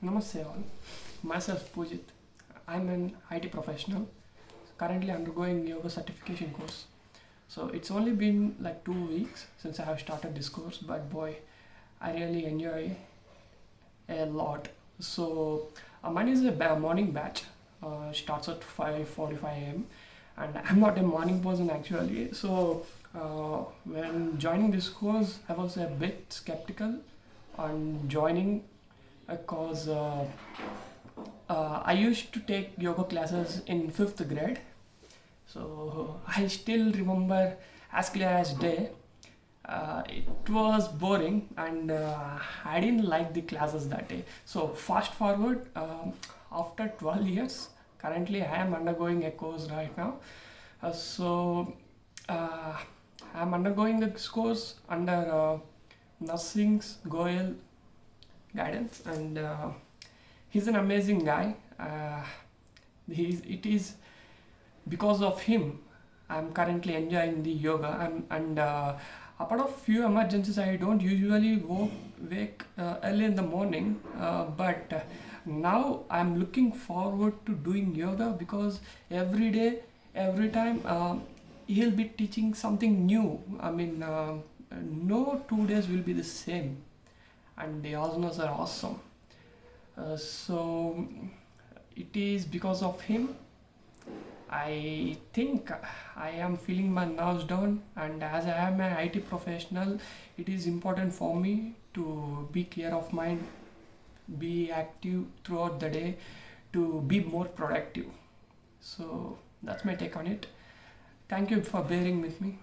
Namaste all. Myself Pujit. I'm an IT professional currently undergoing yoga certification course. So it's only been like 2 weeks since I have started this course, but boy, I really enjoy a lot. So mine is a morning batch. Starts at 5:45 a.m. and I'm not a morning person actually. So when joining this course, I was a bit skeptical on joining because I used to take yoga classes in fifth grade. So I still remember as clear as day. It was boring and I didn't like the classes that day. So fast forward, after 12 years, currently I am undergoing a course right now. So I'm undergoing this course under Nursing's Goel guidance, and he's an amazing guy. It is because of him I'm currently enjoying the yoga, and apart of few emergencies, I don't usually wake early in the morning, but now I'm looking forward to doing yoga because every day, every time, he'll be teaching something new. I mean, no 2 days will be the same, and the asanas are awesome. So it is because of him I think I am feeling my nerves down, and as I am an IT professional, it is important for me to be clear of mind, be active throughout the day, to be more productive. So that's my take on it. Thank you for bearing with me.